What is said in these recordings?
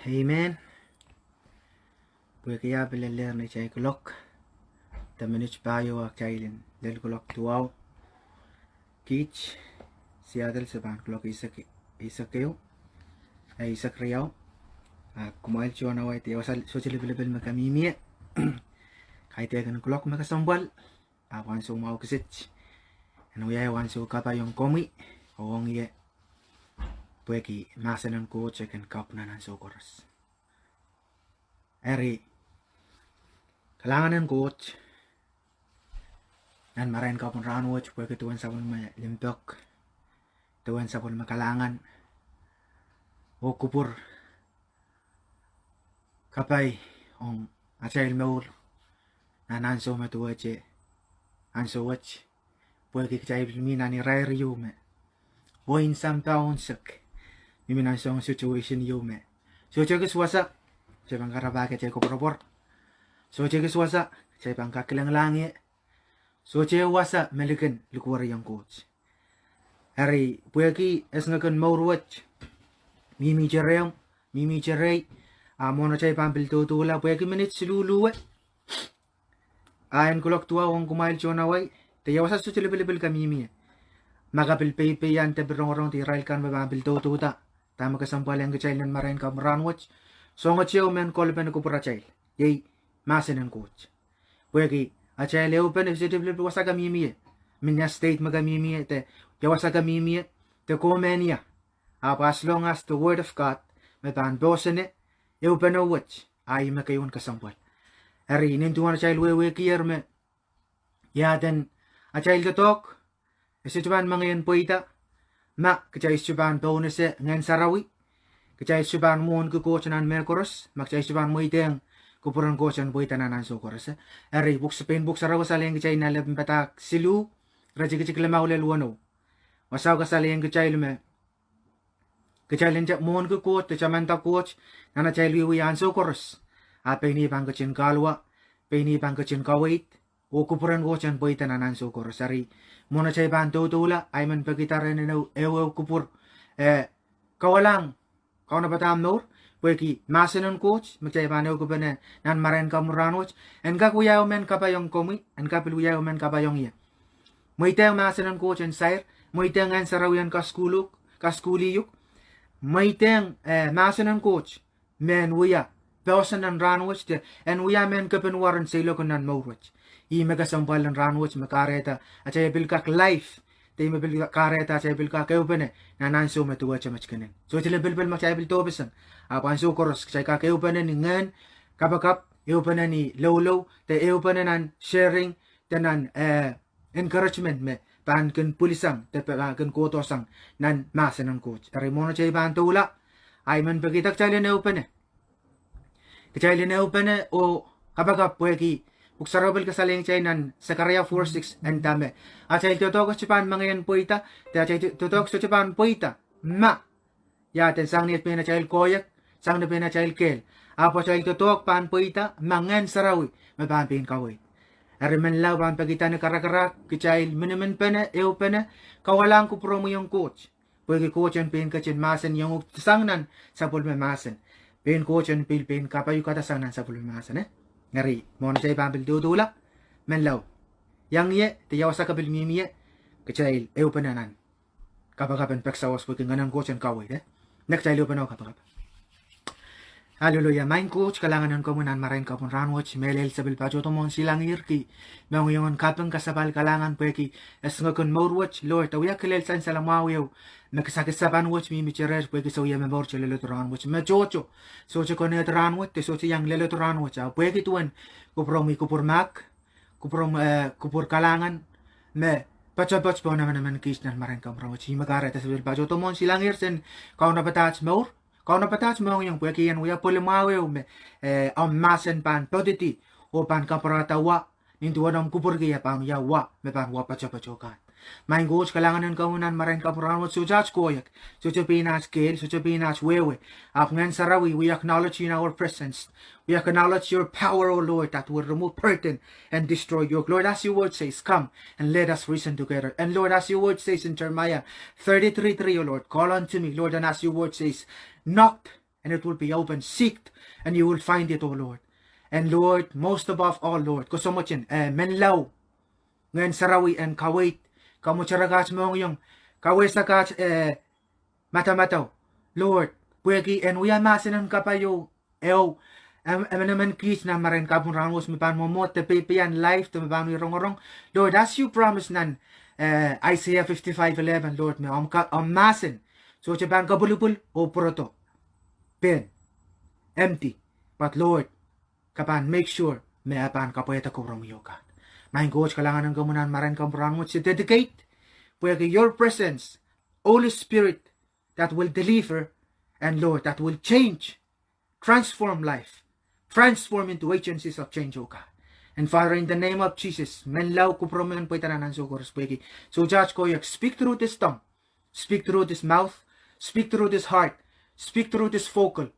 Amen. Pwede kaya bilaler na chay kulok. Tamanich bayo ak chaylin. Del kulok tuaw. Kich. Seattle sa ban kulok isakayo. Ay isakriyaw. Kumail siya na wait. Wasal social level makamimie. Kahit yakan kulok makasambal. Awan so mau kisich. Ano ya wan so kapa yung komi. Owong ye. Pwede masalan ko check-in cup na so koras. Eri. Kailangan ng coach. Nan marahin ka pong ranwatch. Pwede tuwan sa pong limpok. Tuwan sa pong makalangan. O kupur. Kapay. Ong achayil maul. Nananso matuwache. Anso watch. Pwede kachayil mina ni Rairi yume. Boin samtaon sak. Miminanso ang situation yume. So chagis wasak. Saya bangka rabake cai kopor-kopor. So cai keswasa, saya bangka kilang langi. So cai wasa melikan lukuar yang coach. Hari pueki esnakan maurwach. Mimi cerai. Amona cai pampil tutula pueki menit siluluwe. Ayan kulok tua wong kumail chona wai. Taya wasa so lebel ka mimi. Makapil pepe yan teberong-rong tirail kan pampil tututa. Tama kasampal yang kecailan marahin ka maranwach. So nga chiyo men kolpen ko pura chail. Yay masin ang coach. Wegi a chail open if sitibli wasa gamimi. Minya state magamimi te yawasa gamimi te komenia. As long as the word of God may ban bosene open a watch ay makayon kasampal. Eri nintuan a chail wewe kiyerme. Ya den a chail to talk. Isituan mangayon poita. Ma kachay suban bonus ngan sarawi. Kacay suban mon ko coach nan merkoros, makchay suban mo iteng kupuran coach an boy tananan so koros. Eri book sa pain book sa raw saleng kacay na labing patak silu, raji kacik lama ule luano. Wasaw ka saleng kacay lume. Kacay lenjak mon ko coach, kacay manta coach, nana chay liwiyan so koros. Apay ni bang kacin kalwa, pay ni bang kacin kawait, o kupuran coach an boy tananan so koros. Eri mona chay ban tutula, ay man pagkitaran na ewe kupur, kawalang. Kau na batam nor, pweki masin coach, magchay paano ko ba na nan marahin ka muranwach, en ka kuyaw men kapayong komi, en ka piluyaw men kapayong iya. Moiteng masin coach en sair, moiteng en sarawian ka skuliyuk, moiteng masin coach, men uya, peosan ng ranwach, en uya men kapenwaran sa ilo ko nan mawrach. I magasampal ng ranwach, makareta, at siya bilkak life, tay mabil kareta chay bil ka kayo pene nananso matuwa cha machkanen so chile bil machay bil tobesan apan so koros chay ka kayo pene ni ngan kabakap yo pene ni low te yo pene nan sharing tanan encouragement me pan ken pulisang te pa ken kotosang nan masan ng coach ari mono chay ban tula ay man pagitak chay le pene chay le pene o kabakap pweki Uksarabal ka saling chay nan Sakaria 4:6 and dame. At chay tutokos chupan mangayan poita. Te chay tutokos chupan poita. Ma. Yaten sang nit pina chay koyak. Sang na pina chay kel. Apo chay tutok pan poita. Mangan sarawi. Mapampin kaway. Ariman law pan pagitan na karakarak. Kichay miniman pena. Ew pena. Kawalang ko promo yung coach. Pwede coach ang pin kachin masan yung sangnan sa pulme masan. Pin coach ang pin kapayu kata sangnan sa pulme masan ngari mon chay pambil dudula men law yang ye tiyaw sa kabil mimiye kachay ew pananan kapagapan peksawas po kinganan ko chen kaway next chay lew panaw kapagap hallelujah main coach kalangan ko munan marain ka pun ranwatch melel sabil pa joto mon silang irki manguyon kapang kasabal kalangan peki es ngakon morwatch lord tawiya kelel san salamawiyo Nakasakisaban watch mi micheres pwede so yame bor chele letran watch me chocho so che konet ran watch te so che yang lele ran watch pwede tuan kupromi kupur mak kupur kalangan me pachapach po naman kis nan maran kam watch magara ta sabil pa joto mon silang irsen kau na patach maur yung pwede yan uya polimawe me am masen pan poditi o pan kaparata wa nintuan am kupur kaya pan ya wa me pan wa pachapachokat Main coach kalangan ng kaunan marahin kapuran so judge koyak. So pinas kel, so pinas wewe. Ngan sarawi, we acknowledge you in our presence. We acknowledge your power, O Lord, that will remove burden and destroy yoke. Lord, as your word says, come and let us reason together. And Lord, as your word says in Jeremiah 33:3, O Lord, call unto me, Lord, and as your word says, knock and it will be open. Seek, and you will find it, O Lord. And Lord, most above all, Lord, gusto mo dyan, menlaw, ngayon sarawi and kawait, kamu charagas mo yung kawait sa kat, mata-mataw. Lord, pwegi, and uyamasin ka pa yung, naman kis na marin kapon rangos mipan mo mo te pipian life te mipan mo rong. Lord, as you promised nan Isaiah 55:11, Lord, me masin. So chaban kabulupul o proto. Pen. Empty. But Lord, kapan make sure me apan kapoyeta ko rong yoka. Main coach kalangan ng gamunan marin kapon mo to dedicate pwegi your presence, Holy Spirit, that will deliver, and Lord, that will change, transform life. Transform into agencies of change, O God. And Father, in the name of Jesus, menlaw ko promen po itananan so koros pwede. So Judge ko, speak through this tongue, speak through this mouth, speak through this heart, speak through this vocal,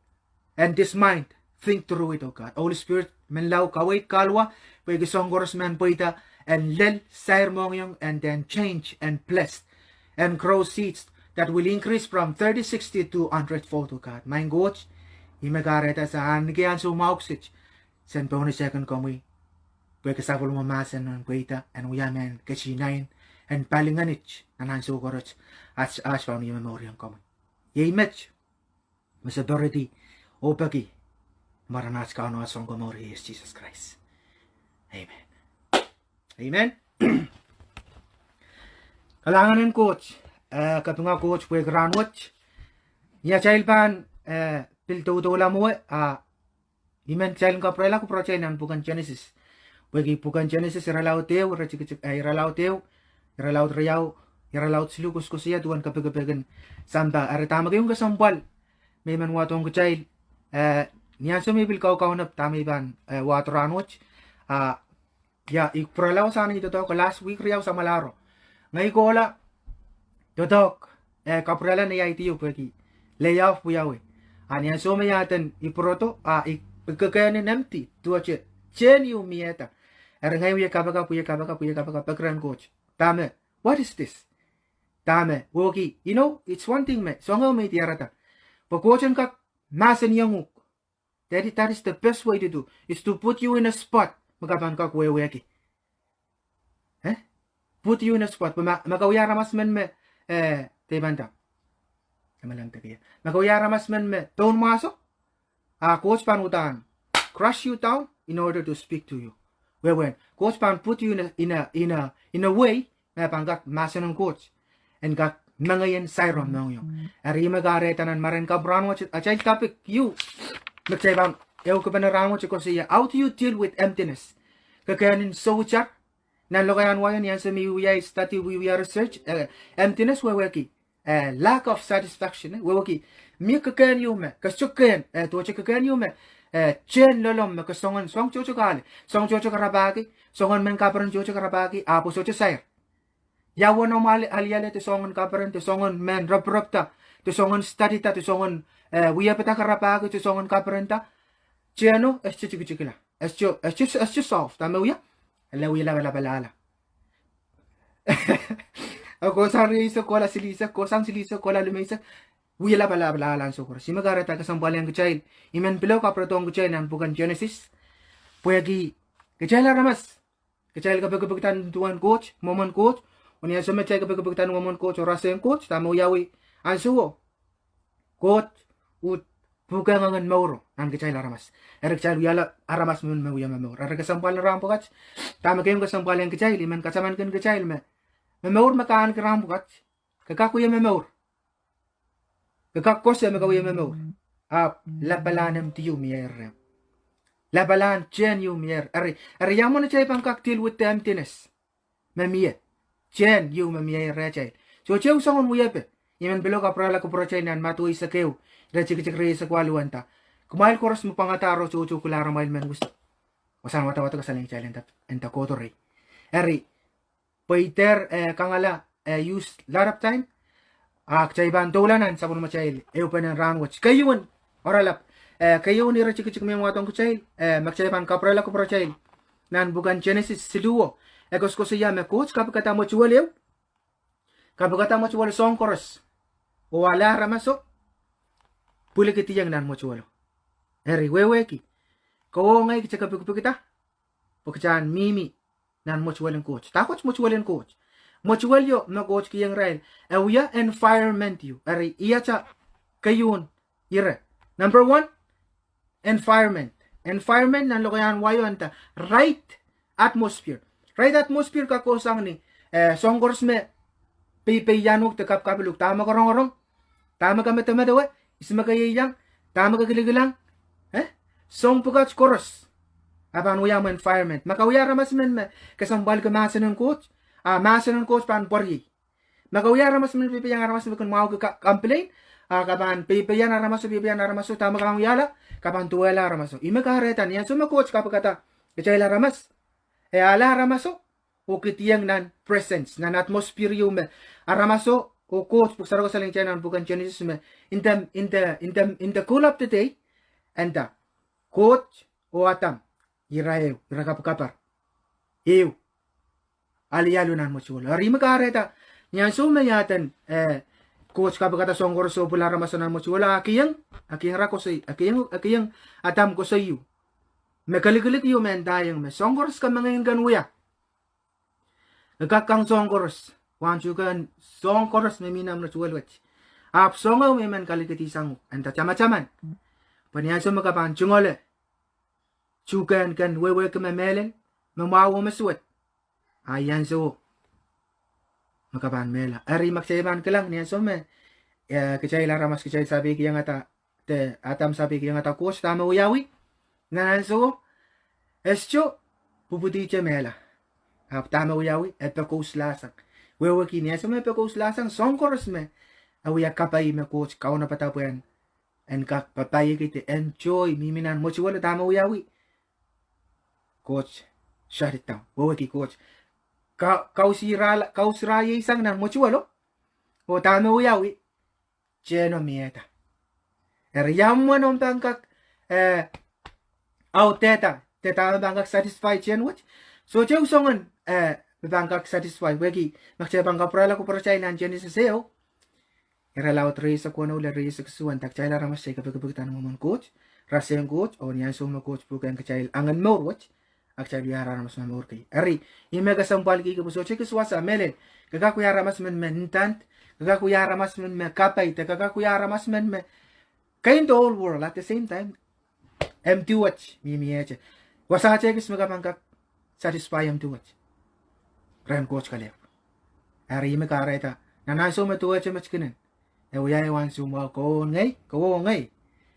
and this mind. Think through it, O God. Holy Spirit, menlaw kawait kalwa, pwede song koros men po ita, and lel sair mong yung, and then change and bless, and grow seeds that will increase from 30, 60 to 100-fold, O God. My God, imagareta sa anigian sumauksit sen poni second komi pwede sa pulong mamasan ng kwita and uyamen kachinain and palinganich nanan sukorot as pa ni memoriam komi yemech masabority opaki maranas ka no asong komori is Jesus Christ. Amen. Amen. Kalanganin coach katunga coach pwede granwatch ya child pan Piltutulah mo imen child ka prela ko prochain nan bukan Genesis. Bagi bukan Genesis iralaw teo iralaw riyaw silukus ko siya tuan kapagapagan samba aritama kayong kasampal may man watong ko child niyan sumibil kau nap tami ban watranwatch ya ipralaw sana ito to last week riyaw sa malaro ngay ko wala dodok kaprela na itiyo pagi layoff puyawe Anian so mayatan iproto ipagkakayanin empty tuwa chen yung miyeta erangay puya kabaka pagran coach tame what is this tame woki you know it's one thing me so nga may tiarata pagcoachan ka masan yung that is the best way to do is to put you in a spot magapan ka kuweweki put you in a spot magawiyara mas men me tebanta Magawiyara mas men me don't masok coach pan utan crush you down in order to speak to you. When coach pan put you in a way na panggak masan ng coach and gak mangayan siron nong yung ari magareta nan maran ka brano achai topic you magsay bang ew ko panaramo ko siya how do you deal with emptiness kakayanin so chat nan lokayan wayan yan sa miwiya study wiya research emptiness weweki lack of satisfaction weweki mi kakayan yume kasukken to kakayan yume chen lolom me kasongan song chocho kale song chocho karabagi songan men kaparan chocho karabagi apo chocho sair yawan no mali aliale te songan kaparan te songan men raprapta te songan study ta te songan wiya peta karabagi te songan kaparan ta cheno chikila escho soft tama wiya ala wiya la balala ako sari sa kola silisa ko sang silisa kola lumisa wiya la bala so ko si magarata ka sambalan ko child imen below ka protong ko child nan bukan Genesis puegi ke child ramas ke child ka bagabagtan tuan coach momon coach unya so me child ka bagabagtan momon coach ora sen coach tamo yawi ansuo coach ut bukan ngan mauro nan ke child ramas erek child wiya aramas mun me wiya mauro erek sambalan ram pokat tama kayong ka sambalan ke child imen kasaman kan ke child me memor makaan keram bukat kakakuya memor kakakos ya magawa memor labalan tiyo mier labalan chen yu mier ari yamo na chay pang deal with the emptiness memie chen yu memie chay so chay usangon mo yepe iman bilo ka prala ko prochay nan matuwi sa keu rechik sa kwaluanta kumail koras mo pangataro chuchu kulara mail men gusto wasan wata ka saling chay enta kotori ari Peter kangala use lot of time chay ban dolanan sa puno machay open and run watch kayun oralap kayun ni rachik may watong kuchay magchay ban kaprala ko prochay nan bukan Genesis siluo egos ko siya me coach kapagkata mo chuwalew kapagkata mo chuwal song chorus wala ramaso puli kitiyang nan mochualo eri weweki ko ngai kichaka kita pokchan mimi nan mochualen coach takot mochualen coach mochualyo no coach kiyang rail awya environment you eri iacha kayun ire number 1 environment nan lokayan wayo anta right atmosphere ka kosang ni songkors me pe yanuk te kap kapiluk tama korong tama ka metamadewe isma kayang tama ka giligilang song pukat chorus apan uyam environment makauya ramas men me kasambal ka masanon coach pan porgi makauya ramas men pe yang ramas me kun mau ka complain kapan pe yan ramas tama ka uyala kapan tuela ramas ima ka retan yan suma coach kapakata kecela ramas ala ramaso o kitiyang nan presence nan atmosphere yume aramaso o coach puksara ko saling chainan bukan Genesis me in the cool of the day and the coach o atam iraew irakapakapar ew aliyalo nan mo chulo arima kareta nyan sume yatan coach kapakata songor so pula ramaso nan mo chulo akiyang rakosay akiyang atam ko sa iyo mekalikalik yu men dayang me songors ka mangayin ganuya nagkakang songors wanchukan songors me minam na chuwalwach ap songaw me men kalikatisang anta chama-chaman paniyaso makapan chungole chukan kan wewe ka memelen mamawo masuwat ayan so makapan mela ari maksayban ka lang niyan so me kachay laramas kachay sabi kiyang ata te atam sabi kiyang ata coach tama uyawi nananso escho puputiche mela tama uyawi epekos lasang wewe kiniya so me epekos lasang songkors me awiya kapay me coach kao na patapuyan en kak papay kiti enjoy miminan mo chiwala tama uyawi coach shut it down wewe ki coach kau siraya isang nan mo chiwalo o tama uyawi cheno mieta eriyam mo nung tangkak teta bangkak satisfy chen wach so cheu songan bangkak satisfy wegi makche bangkak prala ko percaya nan Genesis seo era laut reisa ko no le reisa ksuan tak chaila ramas se kapag momon coach raseng coach o niyan so mo coach bukan kachail angan mo wach ak chail yara ramas mo kay ari imega sampal ki ko so che kiswasa melen kaga ko yara ramas men mentant kaga ko yara ramas men me kapay kaga ko yara ramas men me kain the whole world at the same time empty watch mimiyeche wasa chekis magapangkak satisfy empty watch ran coach kalep ari me kareta nanaso me tuwa che machkinen uyay wan suma ko ngay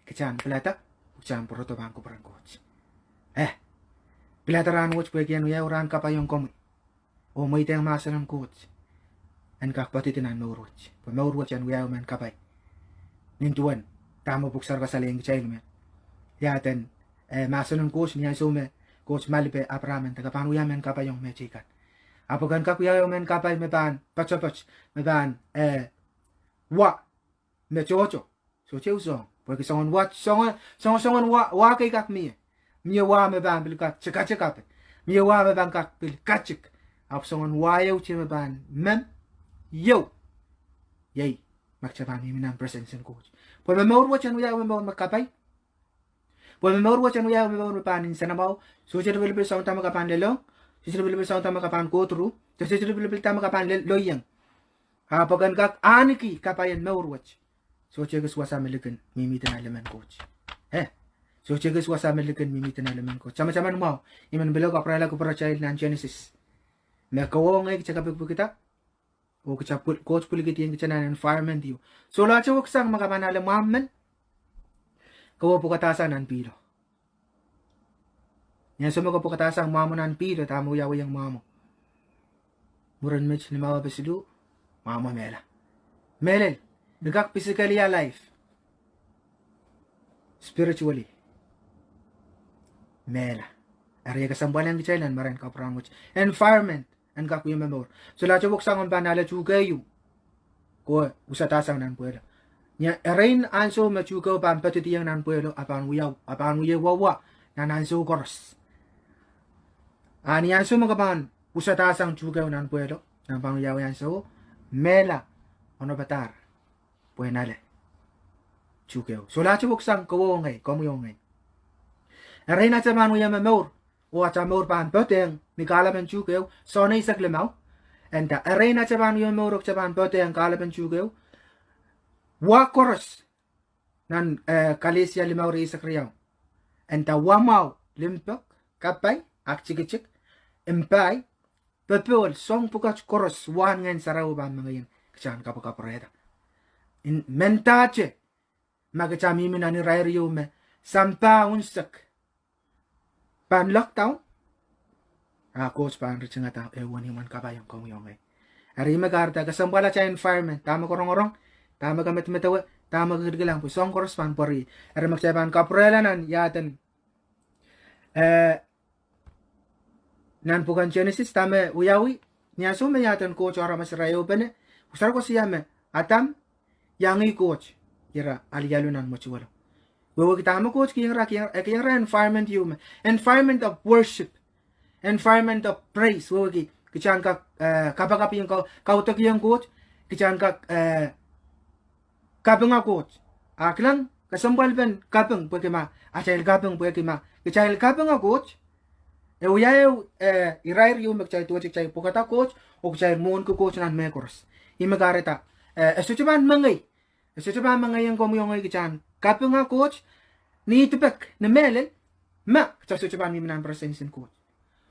kechan pelata ucam proto bangko peran coach pelata ran watch bagian uyay ran kapayong komi o may tayang masalang coach an kakpatitinan mawrwatch pamawrwatch an uyay man kapay nintuan tamo buksar kasaling child men yaten masanon coach niya sume coach malipe apramen tagapan uyamen kapayong mechikan apogan kakuyayo men kapay meban pachapach meban wa mechocho so cheusong porque songon wa songon wa kay kak mi wa meban bilkat cheka mi wa meban kak bil kachik ap songon wa yo che meban mem yo yay makchaban mi minang presence coach pues me mawrwatch an uyayo me makapay pues me mawrwatch an uyayo me panin sanamaw so che bil sa tama kapan lelong sisir sa tama kapan kotru sisir bil tama kapan loyang pagan kak aniki kapayan mawrwatch so che geswasa melikan mimitan elemen coach so che geswasa melikan mimitan elemen coach sama-sama mo iman bilog aprala ko para child nan Genesis me kawong ay kita o kachapul coach puligit yung kitsanan environment yu so lahat sa waksang makamanala mamen kawo po katasan ang pilo yan sa mga po katasang mamo nan pilo tamo yawa yung mamo muran mitch ni mawa besidu mama mela melel nagak physically alive spiritually mela area kasambalan ng kitsanan maran kaprang environment an kakuya memor so lahat sa waksang ang banala chugayu ko usatasang nan puwelo nya erain anso machugo pan patitiyang nan puwelo apan uyaw wawa nan anso koros ani anso magapan usatasang chugaw nan puwelo nan pang uyaw anso mela ono batar puenale chukeo sola chubuk sang ko ngai kom yo ngai reina chaman uya me mor o acha mor ban poteng ni kala ben chukeo so nei sak le mau enta reina chaman uya mor chaman poteng kala ben chukeo wa koros nan kalesia le mau ri sak riau enta wa mau limpok kapai ak chik empai pepol song pukat koros wan ngen sarau ba mangayin kchan kapapreda in mentache magachami minani rairiyo me sampa unsak pan lockdown coach pan richingata wani man kabayang komyong ari magarta kasambala cha environment tama korong tama kamet metawe tama gidgilang pu song koros pan pori ari magchaban kaprelanan yaten nan bukan Genesis tame uyawi nyaso me yaten coach ora masrayo bene usar ko siyame atam yangi coach kira aliyalunan mochuwalo wewe kitama coach kira environment yume environment of worship environment of praise wewe kichan ka kapakapi yung kautak yung coach kichan ka kapanga coach aklang kasambal ben kapeng pwekima achail kapeng pwekima kichail kapanga coach uyayo irair yung magchay tuwachik chay pukata coach o kichay mon ko coach nan mekors imagareta estuchuban mangay yung komuyong ay kichan kapanga coach ni tupek na melen ma estuchuban mi minan presensin coach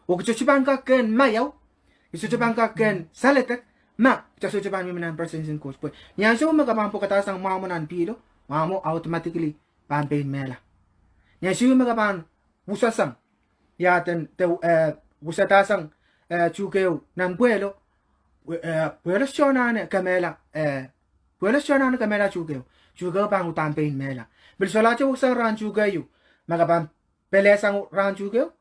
o estuchuban ka ken mayaw estuchuban ka ken saletek ma estuchuban mi minan presensin coach po nyan siya magabang pukata sang mamo nan pilo mamo automatically pampein mela nyan siya magabang usasang yaten te usatasang chukeo nan puelo shonane kamela chukeo pang utampein mela bilsola che usang ran chukeo magabang pelesang ran chukeo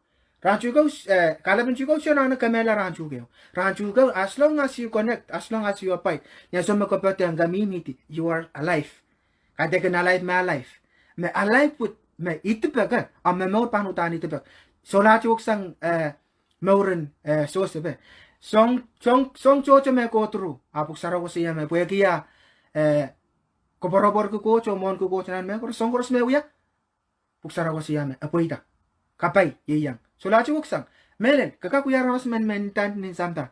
kalabin chukeo shonane kamela ran chukeo as long as you connect, as long as you apply nya so makopote ang community you are alive kade kan alive my life me alive put me itupeka am me mo panutan itupeka sola chuk sang mauren so sebe song chocho me ko tru apuk sara ko siya me puekia ko borobor ko cho mon ko nan me ko song koros me uya puk sara ko siya me apoita kapai yeyang sola chuk sang melen kakakuya ramas mentan nin samta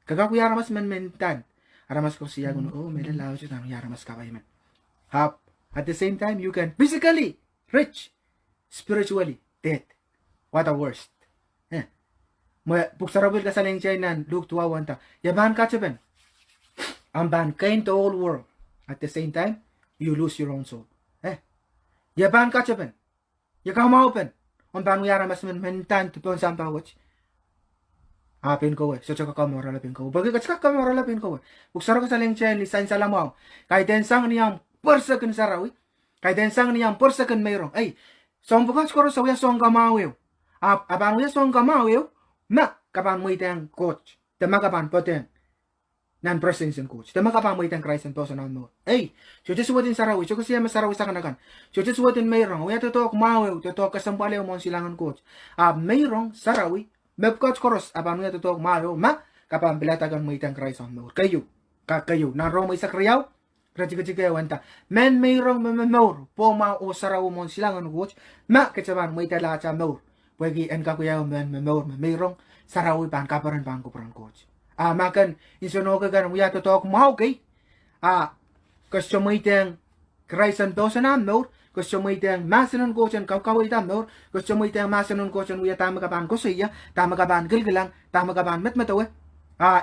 kakakuya ramas mentan aramas ko siya guno oh melen lao chu tam yaramas kapai men hap at the same time you can physically rich spiritually dead. What a worst. Puksarabil ka sa lengchay nan Luke 2:1 yaban ka chaben. Ang ban kain to all world. At the same time, you lose your own soul. Yaban ka chaben. Yakaw maupen. Ang ban uyara mas mentan to pon sampa watch. Apin ko so chaka kamora lapin ko. Bagi ka chaka kamora lapin ko. Puksaro ka sa lengchay lisan sa lamaw. Kay densang niyang persaken sarawi. Kay densang niyang persaken mayroong. Ay, sombukan skoro sa uya song kamawiw. Aban uya song kamawiw, ma kapan mo itang coach. Tama kapan poteng nan presence and coach. Tama kapan mo itang Christ and person mo. Ay, so just watin sarawi. So kasi ama sarawi sa kanakan. So just watin mayroong. Uya totoo kumawiw. Totoo kasampalew mo silangan coach. Mayroong sarawi. Mep coach koros. Aban uya totoo kumawiw. Ma kapan bilatagan mo itang Christ on mo. Kayo. Nan Roma isa kriyaw. Rajika wanta men mayroong memor po ma o saraw mo silangan coach ma kacaban may tala cha mor pwegi en kakuya men memor mayroong saraw pan kaparan pan ko coach makan insono ka gan uya to tok mau kay kasi mo iteng Christ dosa na mor kasi mo iteng masanon coach en kawkaway tam mor kasi mo iteng masanon coach en uya tama ka pan ko siya tama ka pan gilgilang tama ka pan metmetawe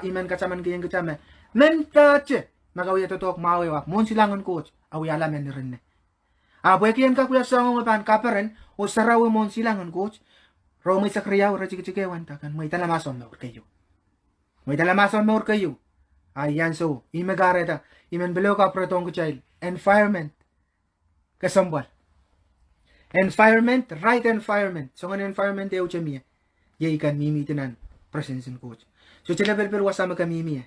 iman kacaman kayang kacaman men tache magawi totok mawi wak mon silangan coach awi ala men rinne bwekian ka kuya song pan kaparen o sarawi mon silangan coach romi sakriyaw ra chike wanta kan may talamason na kayo ayan so imagareta imen belo ka pretong ko child environment kasambal environment right environment so ngan environment e uchamia ye ikan mimitinan presence in coach so chila belbel wasama ka mimi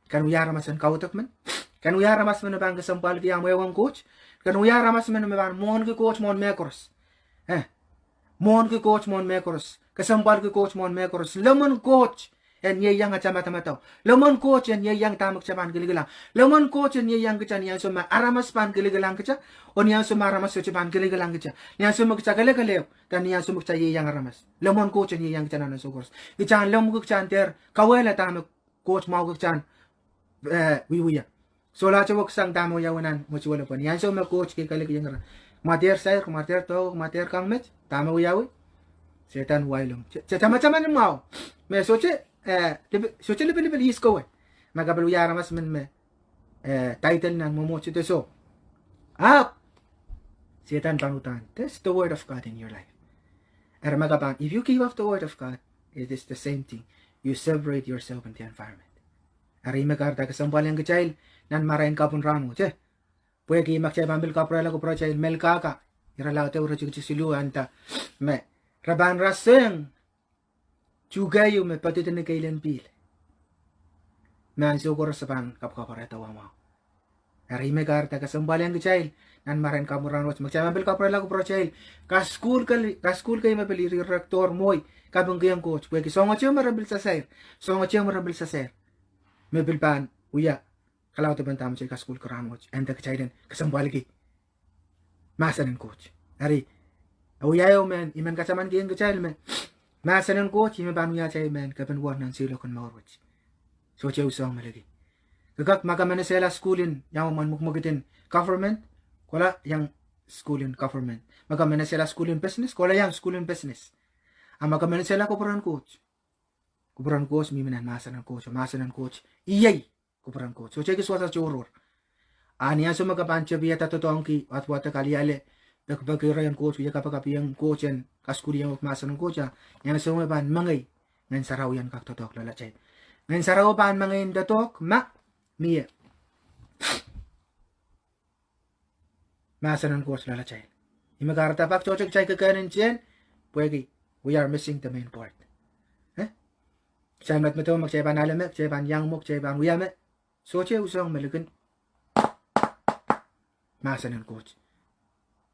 kan uyara masan kautak man kan uyara mas man bang kasampal ki ang wewang coach kan uyara mas man bang mon ki coach mon mekors mon ki coach mon mekors kasampal ki coach mon mekors lemon coach en ye yang acha mata lemon coach en ye yang tamak chaban giligilang lemon coach en ye yang kecha yang soma aramas pan giligilang kecha on yang soma aramas so chaban giligilang kecha yang soma kecha gele dan yang soma kecha ye yang aramas lemon coach en ye yang kecha nan so kors kecha lem kecha ter kawela tamak coach mau kecha wiya so la chawak sang damo yawanan mo chiwala pan yan soma coach ke kale yang mater sayr mater to mater kang met tamo yawi setan wailum macam-macam mau me soche lebih isko magabalu yara mas men me title nan momo chite so up setan panutan. That's the word of God in your life. Magabang, if you give up the word of God, it is the same thing. You separate yourself in the environment. Magarta kasambal yang kecil nan marahin kapun ramo che puede que makchay bambil kapra la ko procha mel kaka ira la te uro silu anta me raban raseng juga yu me patut ne kailan pil man so ko rasaban kap kapara tawa mo Magarta kasambal yang kecil nan marahin kapun ramo makchay bambil kapra la ko procha ka school kay mabili rector moy kabang kayang coach puede que songo che marabil sa ser mebilpan uya kalau tu bentam cek school keran watch enta kecairan kesambal lagi masanan coach hari uya yo men iman kacaman kian kecail men masanan coach iman ban uya cai men kapan warnan silo kon mawar watch so ceu song lagi kagak maka mana sela schoolin yang man mukmugitin government kola yang schoolin government maka mana sela schoolin business kola yang schoolin business maka mana sela koperan coach miminan masanan coach iyay kuperan coach so cek suasa curur ania so magapancha biya tatotongki at wata kaliale nakapagirayan coach biya kapagapiyang coach yan kaskuri yang masanan coach yan so ban mangay ngan saraw yan kaktotok lalachay ngan saraw ban mangay datok miya masanan coach lalachay imagarata pak chochok chay kakanin chen puwegi we are missing the main part Samat mato magcayban alamek, cayban yang mok, cayban uyame. So che usong malikin. Masanan coach.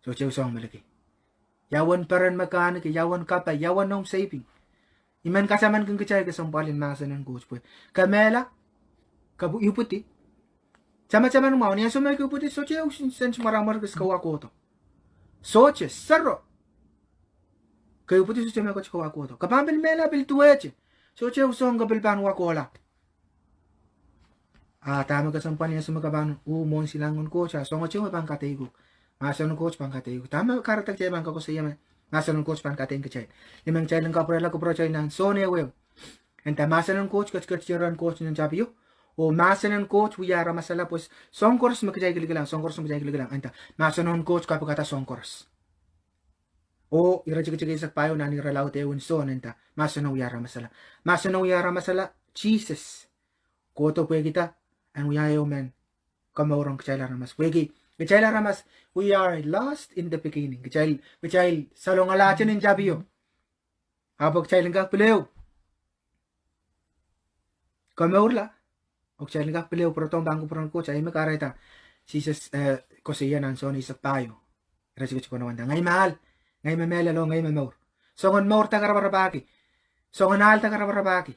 So che usong maliki. Yawan paran mekanik, yawan kapay, yawan nong saving. Iman kasaman kang kacay kasampalin masanan coach po. Kamela, kabu iputi. Sama-sama mau niya sumay iputi, so che usong sens maramar kas kawako to. So che, sarro. Kayo puti so che may kach kawako to. Kapambil mela bil tuweche. So che usong gabilban wakola. Tama kasampan niya sumagaban umon silangon coach so ngo che pang katego. Masanon coach pang katego. Tama karatak chay bang kako siya masanon coach pang kateng kachay. Limang chay lang kaprela ko pro chay nan so ne wew. Enta masanon coach kachkachiran coach nan chapiyo. O masanon coach wiyara masala pues songkors makajay giligilang enta masanon coach kapagata songkors. O ira chika isak payo na ni relaw te unso nenta masanaw yara masala Jesus koto pwe kita and we are men kamawrong kachayla ramas pwegi kachayla ramas we are lost in the beginning kachayl salong alachen in jabiyo habog kachayl ngak pileo kamawrla og kachayl ngak pileo protong bangko prong ko chay makareta Jesus kosiya nan so ni isak payo ira chika nawanda ngay mahal ngay mamela lo ngay mamor songon maur takarabaki songon al takarabaki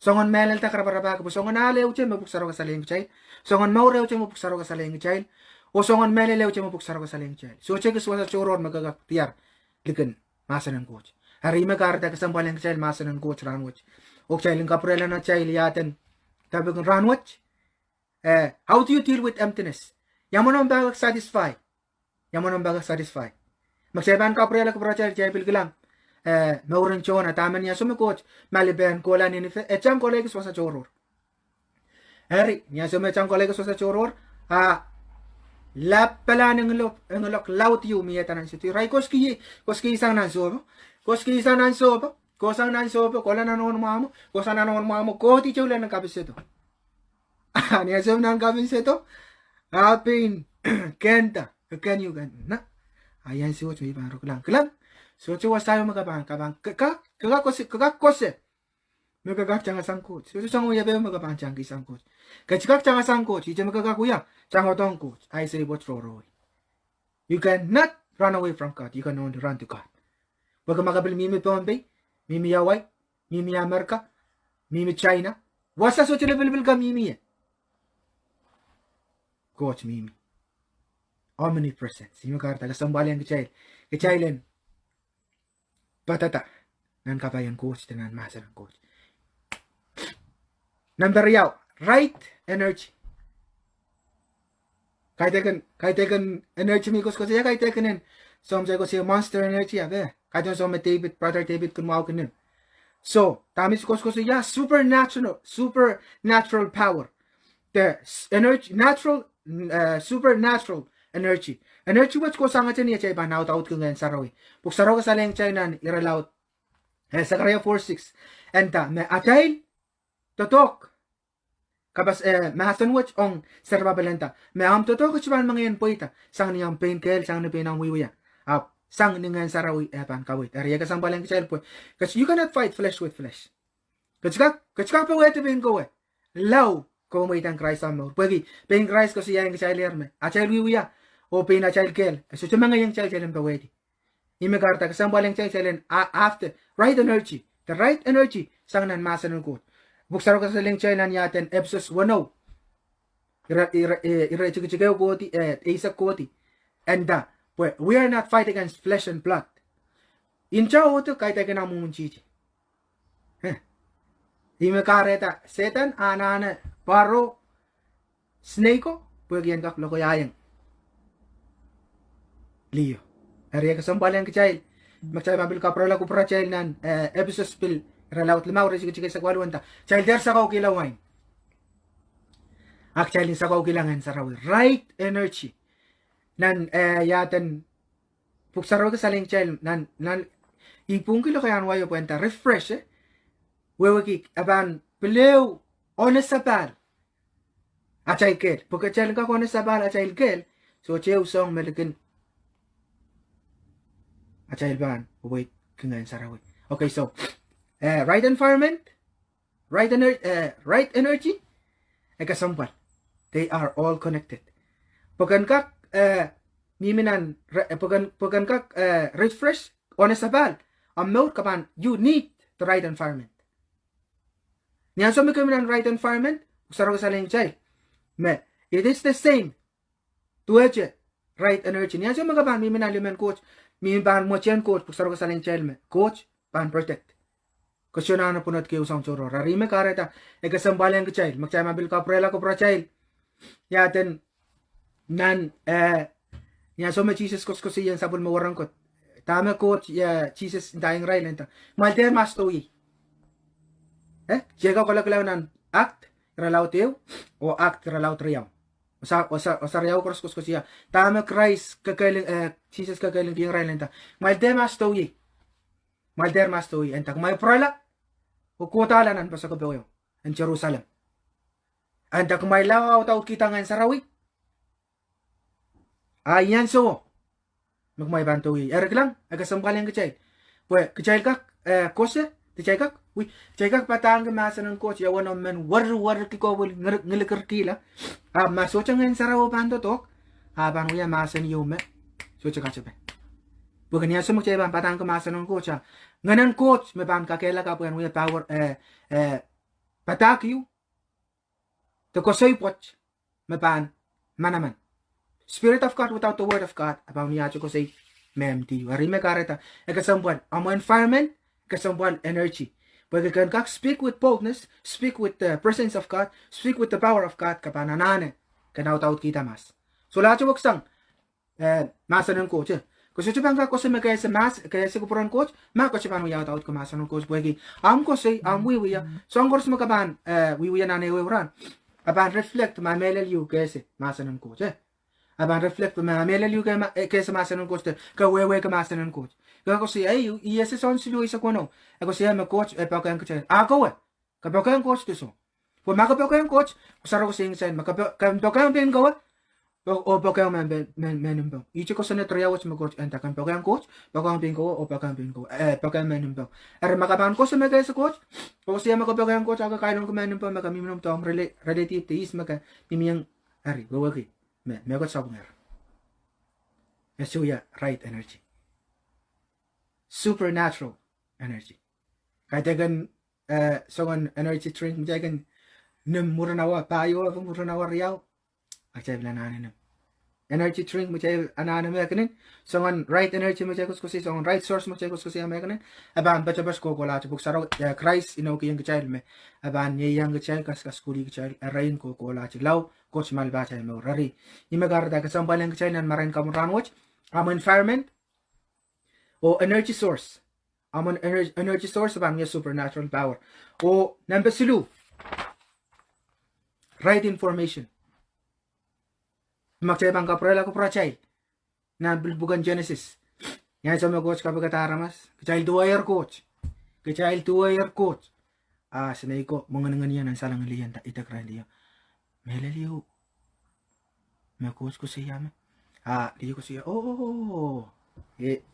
songon melal takarabaki songon ale uche mabuksaro kasaleng chay songon maur uche mabuksaro kasaleng chay o songon melal uche mabuksaro kasaleng chay so che keswasa choror magagak tiar liken masanan coach hari magarta kasambalang chay masanan coach ranwach o chay ling kaprela na chay liaten tabag ranwach how do you deal with emptiness yamonon bagak satisfy Magsaban ka prela ko procha chay pilgilang mauran chona taman niya sumikot maliban kola ni chang kolegos wasa choror hari niya chang kolegos wasa choror lapala ng lok laut yu miya tanan situ ray koski isang nan sobo kosang nan sobo kola nanon mamo ko ti chula ng kabiseto niya ng kabiseto apin kenta kanyu gan na ayan si Ocho ibang kelang so Ocho wasayo magabang kagak kose magagak jangan sangkut so sang uya be magabang jangan sangkut kachikak jangan sangkut ije magagak uya jangan tongkut I say what's wrong you cannot run away from God you can only run to God baga magabil mimi pombe mimi yaway mimi Amerika Mimi China. Wasa so level ka Mimi. Coach Mimi. Omnipresence. Yung karta kasambalian kechailen. Patata. Nan kabayan coach tenan masa ng coach. Number yaw, right energy. Kahit tekan energy mi kus siya kahit tekanin. So ko siya monster energy abe. Kahit so may David, brother David kun mau kanin. So, tamis kus siya supernatural power. The energy supernatural energy. Energy what ko sanga niya chay ba naut out ko ngayon sarawi. Pag saraw ka sa leng chay nan iralaut. Zechariah 4:6. Enta me atail totok. Kabas mahasan watch ong serbabalenta. Me am totok chuban mangayon poita. Sang niyang pain kel sang ni pinang wiwiya. Sang ni ngayon sarawi pan kawit. Ariya ka sang baleng chay po. Because you cannot fight flesh with flesh. Kachka pa wete bin ko eh. Law ko mo itang Christ amor. Pwede pain Christ ko siya yung chay lerme. Achay wiwiya. O pain achay kel. So chumanga yung chay pa wete. Imikarta kasang baleng chay after right energy. The right energy sang nan masa ng kot. Buksaro ka sa leng chay nan yaten Ephesus 1:0. Ira chikikaw koti Isak koti. And we are not fighting against flesh and blood. Incha oto kahit ay kanamun chichi. Imikareta Satan anana paro snake pwede yan kak loko yayang. Leo. Area kasang baleng kecil. Macam ambil kaprala ko para child nan Ephesus pil ralaut lima orang sikit sa kwalwanta. Child der sa kau kilawain. Actually sa kau kilangan sa rawi. Right energy. Nan yaten puksaro ka saling child nan ipung kilo kayan wayo puenta refresh Wewe aban peleu honest sabal. Achay kel. Porque child ka honest sabal achay kel. So cheu song melikin Achayil ban, wait, kungan sarawi. Okay, so right environment, right energy, kasambal. They are all connected. Pagan kak miminan pagan kak refresh honest sabal. Amnor kapan you need the right environment. Niyan so mikuminan right environment, usaro ka sa child. It is the same. Tuweche right energy. Niyan so magaban miminan liman coach. Min ban mo chen coach pusaro ka saling child me coach ban protect kasi na punot ke usang choro rari me kareta kasambalian ke child magchama bil ka prela ko pra child yaten nan nya so me Jesus coach ko siyan sabon mo warang kot tama coach ya Jesus dying right lenta malter mastoi llega ko nan act ralaw teo o act ralaw triam Osa riyaw ko siya. Tama Christ kakaling Jesus kakaling biyang rin lenta. Malder mastoy. Enta kumay prala. Ukutala nan pa sa kabayo. En Jerusalem. Enta kumay law tao kita ngayon sa rawi. Ayan so. Magmay bantoy. Erik lang. Agasambaling kachay. Pwe kachay kak kose. Kachay kak. Uy, cekak patang ke masa ng coach ya wana men war ki ko bol ngelikir kila. Masocha ngayon saraw panto tok. Ban uya masa ni yume. So cekak cepe. Bukan ya sumuk ceba patang ke masa ng coach. Nganan coach me ban kakela ka bukan uya power patak yu. To kosoy poch me ban manaman. Spirit of God without the word of God. Abang niya ko say mem ti. Wari me kareta. Kasambuan amo environment, kasambuan energy. But you can speak with boldness, speak with the presence of God, speak with the power of God, kapananane, kanautaut kita mas. So lahat yung waksang, masa ng coach. Kasi siya bang ko sa mga kaya sa kupuran coach, mako siya bang yautaut ko masa ng coach. Pwede, ko say, wiwiya. So ang course makaban, wiwiya na iwiwran. Aban reflect, mamelaliw kaya masa ng coach. Aban reflect, mamelaliw kaya sa masa ng coach. Kawewe ka masa ng coach. Kaya ko siya, iyasa son si Luis ako no. Ako siya, coach, pagkain ko siya. Ako kapagkain coach to so. Kung makapagkain coach, kusara ko siya yung sign. Kapagkain din ko, o pagkain menin ba. Ichi ko sa netriyawas mo coach, enta kapagkain coach, pagkain din ko, o pagkain din ko, pagkain menin ba. Ara makapan ko sa mga sa coach, kung siya makapagkain coach, ako kailan ko menin ba, makaminom to, relative teis, makamimiyang, ari, gawagi, megot sa bungar. Mesuya, right energy. Supernatural energy. Kahit agan songan energy drink majagan nem muranawa payo muranawa riau acai bilan anem energy drink macam anak-anak mereka ni songan right energy macam kusi songan right source macam kusi mereka ni aban baca bas ko kola tu buksaro Christ ino ki yang kecil me aban ye yang kecil kas kuri kecil rain ko kola tu lau coach mal baca me rari ima garda ka sampai yang kecil nan marain kamu ranwatch am environment o energy source am energy source aban ya supernatural power o number silu right information Makcay bang kaprela ko pracay na bukan Genesis. Yan sa mga coach kapag kataramas. Kachayil 2 year coach. Kachayil 2 year coach. Sanay ko mga nanganiyan ang salang liyan itakran liya. Melaliyo. May coach ko siya me. Liyo ko siya.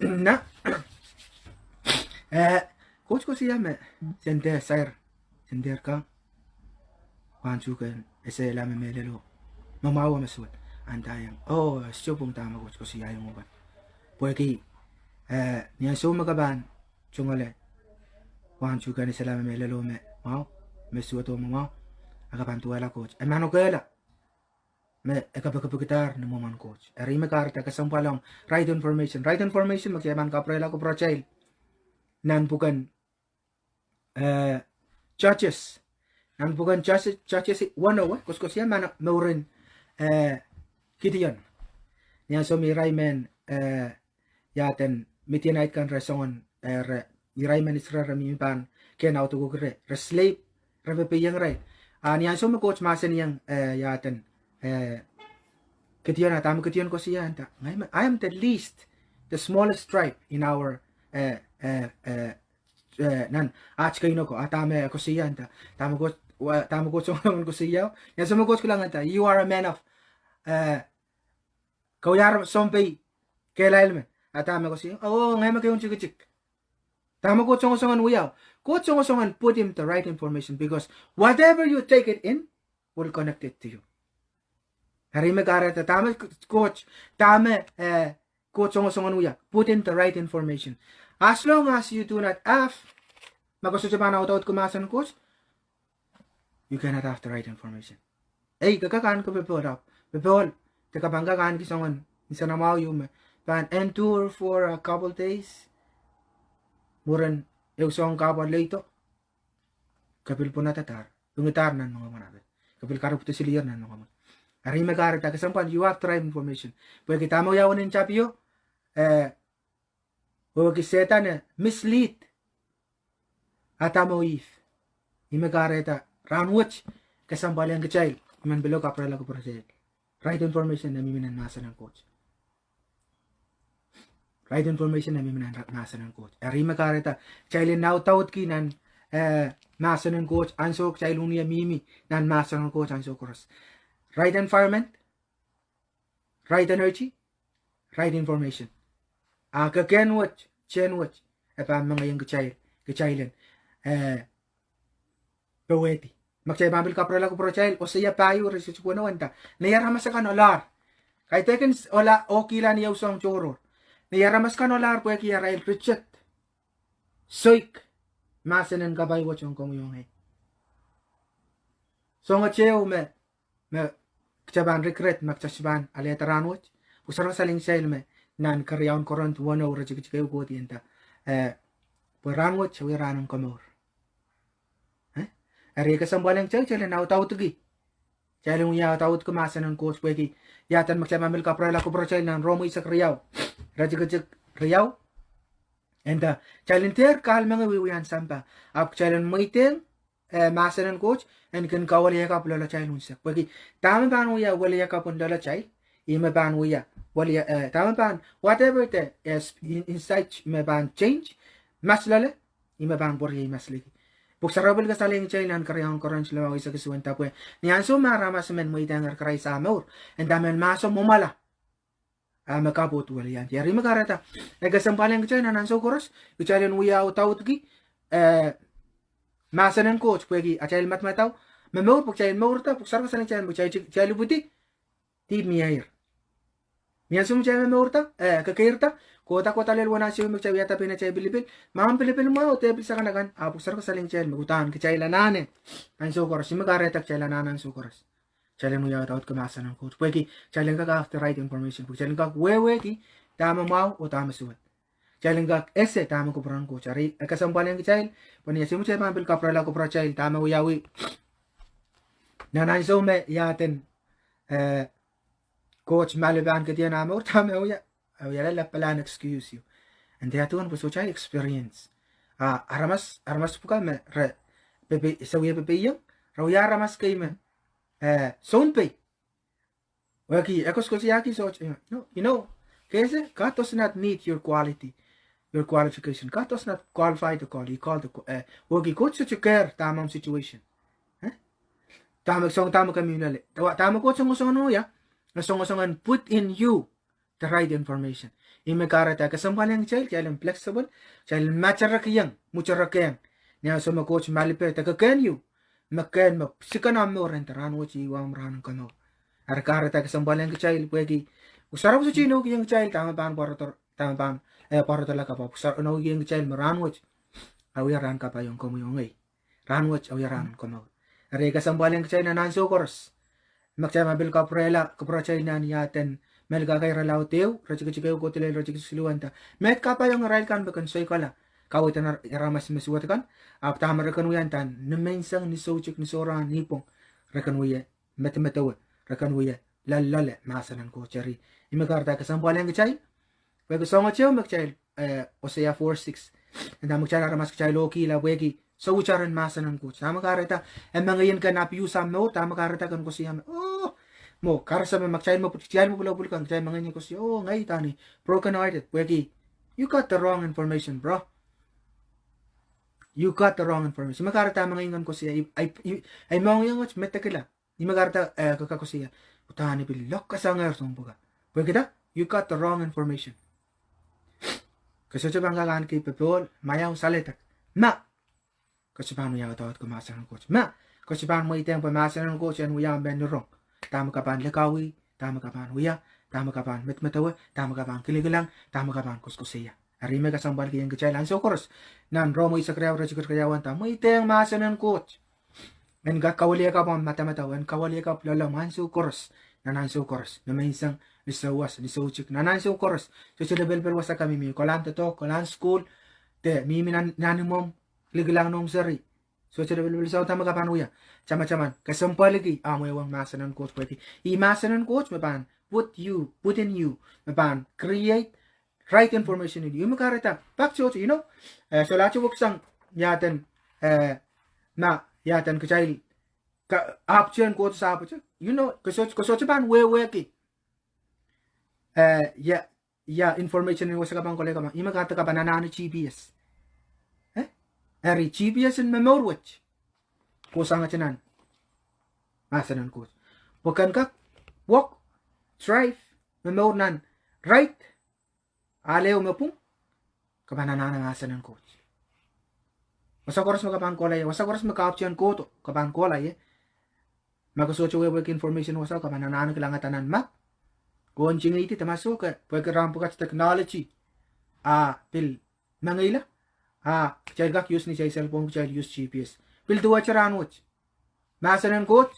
Na. Coach ko siya me. Sender sir. Sender ka. Pansukan. Ese lame melalo. Mamawa maswat. Antayang syupong tama ko siya yung uban porque niya so magaban chungale wan chuka ni sala me lelo me mau me suato mo agaban tuala coach ay mano kela me ekapakitar na mo man coach ari me karta kasampalong right information magyaman ka prela ko prochail nan bukan churches nan bukan churches wano ko siya man maurin Gideon. Niya so miray men yaten mitinait kan resongon miray men isra ramipan ken auto go gre slave rave piyang ray. Niya so coach masen yang yaten Gideon atam Gideon ko siya anta. I am the least, the smallest tribe in our nan kaino ko atame ko siya anta. Tamo ko so ko siya. Niya so coach ko lang anta. You are a man of kau yar sompai kelail me atame ko siya ngay magayong chik tama ko songan uyaw ko songan put him the right information because whatever you take it in will connect it to you hari magarata tama coach tama ko songan uyaw put him the right information as long as you do not have magasusipan ako kumasan coach you cannot have the right information kakakaan ko bepol teka banggakan kisongan isa na mau yung pan and tour for a couple days muran yung song kapal lito kapil po natatar tungitar nan mga manabe kapil karup to silir nan mga ari magara ta kasampan you have tribe information pwede kita mo yawan ng chapyo huwag kiseta na mislead atamo if imagara ta round watch kasampal yung kachay man below kaprela ko project right information na miminan nasa ng coach. Right information na miminan nasa ng coach. Ari makarita, chailin now taut kinan nasa ng coach, ansok chailun niya mimi nan nasa ng coach ansok cross. Right environment, right energy, right information. Kaken watch, chen watch, pa mga yung kachailin, paweti. Magchay mabil ka prala ko prochail o siya payo research ko na wanta nayaramas ka nolar kahit tekin ola okila niya usang choror nayaramas ka nolar pwede kaya rail richet soik masanan kabay wachong komuyong hay so nga cheo me kchaban regret magchasban aletaran wach usara saling sail me nan karyaon koront wano rejik kayo ko tienta peran wach wiranong komor Ari kasambalang chay na taut gi. Chay yung ya taut kumasa ng coach pwede. Yatan magsamamil ka prala ko pro chay ng Romo Isak Riyaw. Rajik Riyaw. And chalenter kal mga wiwihan sampa. Ap chalan maiting masa ng coach and kan kawali ka pula chay ng Isak. Pwede tama pa ya wali ka pundala chay. Ima pa ya wali tama pa whatever the insight may ban change maslala ima pa borye masliki. Buksarabal ka saling chay nan karyang koran sila mga isa kasuwan tapwe. Niyan so marama sa men mo itangar karay sa amor. And damen maso mumala. Makabot wala yan. Yari magarata. Nagasampalan ka chay nan so koros. Kuchalyan uya o tawut ki. Masa ng coach. Pwede achayil matmataw. Mamawar pag chayin mawar ta. Buksar ka saling chayin. Buksar chayin buti. Di miyahir. Mian sum chay me urta kakirta kota lel wana siu mek chay yata pina chay bilipil mam pilipil mau te bisa kanakan apu sar ko saling chay mutan ke chay lanane an so koras sim kare tak chay lananan so koras chay mu ya taut ke masanan ko peki chay ka after right information pu chay ka wewe ki tama mau o tama suat chay ka ese tama ko pran ko cari kasampalan ke chay pani simu chay mam bil ka prala ko pra chay tama uyawi nanan so me yaten coach Maliban ke dia nama utama au ya la plan excuse you and dia tuan pues ochai experience aramas puka me re bebe sawi bebe yang rau ya aramas ke me son pe waki ekos yaki so no you know kese God does not need your qualification. God does not qualify to call. He called the waki coach to care tamam situation tama kami nale tama ko song no ya nasong put in you the right information imekara kasampalan child child flexible child machara kiyang muchara kiyang nya so ma coach malipe ta ken you makan ma sikana mo ren taran wo chi wam ran kano arkara ta kasampalan child pwegi usara so chino kiyang child tama ban parator la ka pa usara no kiyang child maran wo awi ran ka pa yung komo yung ay ran wo awi ran komo are kasampalan child na nanso koros magchay mabil ka prela kapra chay na niyaten mel ka kay ralaw teo rachika ko tele rachika siluanta met ka pa yung rail kan bakan soy kala kawit na ramas masuwat kan ap tamar kan uyan tan nemensang ni sochik ni soran nipong rekan uya metemetawe rekan uya lalale masanan ko chari imagarta ka sambalan ka chay wego songo cheo magchay Osea 4:6 and magchay ramas ka chay loki la wegi so ucharan masanan ko tama kareta mga yan kan apiusa mo tama kareta kan ko siya mo karasa me magchay mo putiyal mo pula kan chay mga niya ko siya ngay tani broken hearted wegi you got the wrong information bro you got the wrong information makareta mga ingan ko siya ay mga yan wach metakila ni makareta kaka ko siya utani bilok kasangar song buga wegi da you got the wrong information kasi bang kagaan kay pepol mayaw saletak ma kasi paano yaw tawat ko masanan coach ma kasi paano mo iteng pamasanan coach yan uyang ben rong tama ka pan lekawi tama ka pan uya tama ka pan metmetawa tama ka pan kiligilang tama ka pan kuskusiya arime ka sambal kiyang kachailan so koros nan romo isa kreaw rachikar kayawan ta mo iteng masanan coach men ga kawali ka pan matamatawa kawali ka lalaman so koros nanan so koros na may isang lisawas lisauchik nanan so koros so sa level per wasa kami mi kolan to kolan school te mi nanimom ligilang nung sari so sa level sa tama ka panuya chama kasampal lagi amo yung masanan coach pwede masanan coach mapan put in you mapan create right information in you makareta pak so you know so lacho buksang yaten na yaten kachai ka option coach sa apo you know kaso pan we ki ya information ni wasa ka pang kolega ma imakata ka banana GPS Eri GPS in memorwatch. Kusang atinan. Masanan ko. Bukan ka walk, drive, memornan, right. Aleo mapung. Kabanana masanan ko. Wasa koras makapang kolay. Wasa koras maka-option ko to. Kapang kolay Magasucho web information wasa kabanana kilangatanan map. Kuan iti tamaso ka. Pwede rampo ka technology. Pil mangila. Child gak use ni sa cellphone child use GPS. Pil tuwa charan watch. Masanan coach.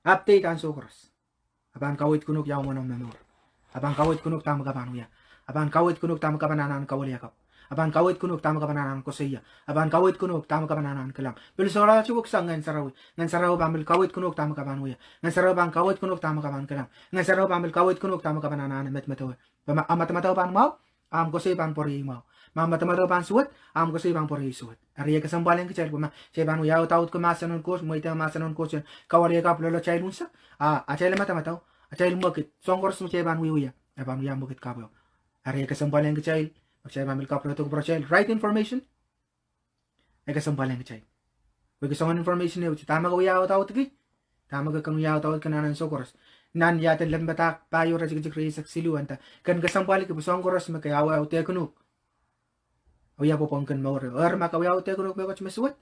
Update ang sukras. Aban kawit kunok yaw mo ng memor. Aban kawit kunok tama ka panuya. Aban kawit kunok tama ka bananan kawali akap. Aban kawit kunok tama ka bananan ko siya. Aban kawit kunok tama ka bananan kalam. Pil sora chubuk sang ngan sarawi. Ngan saraw bamil kawit kunok tama ka panuya. Ngan saraw bang kawit kunok tama ka ban kalam. Ngan saraw bamil kawit kunok tama ka bananan met-metaw. Amat-mataw pan mau. Am ko siya pan pori mau. Mamatamato pan suat, am ko sa ibang pori suat. Ariya kasambalan ka chay ko ma, chay ban uyaw taot ko masanon coach, mo ita masanon coach, kawali ka lolo chay lunsa. Chay matamataw, chay lumakit. Songkors mo chay ban uyuya, ban uyaw mukit ka po. Ariya kasambalan ka chay, chay ban milka lolo to ko chay, right information. Ay kasambalan ka chay. Wag kasongan information niyo, tama ka uyaw taot ki. Tama ka kang uyaw taot ka nanan songkors. Nan yata lambatak payo ra jik sa siluan ta. Kan kasambalan ka songkors makayaw te kunuk. Uya po pangkan maure. Or makawiyaw te kunuk meko chmasuat.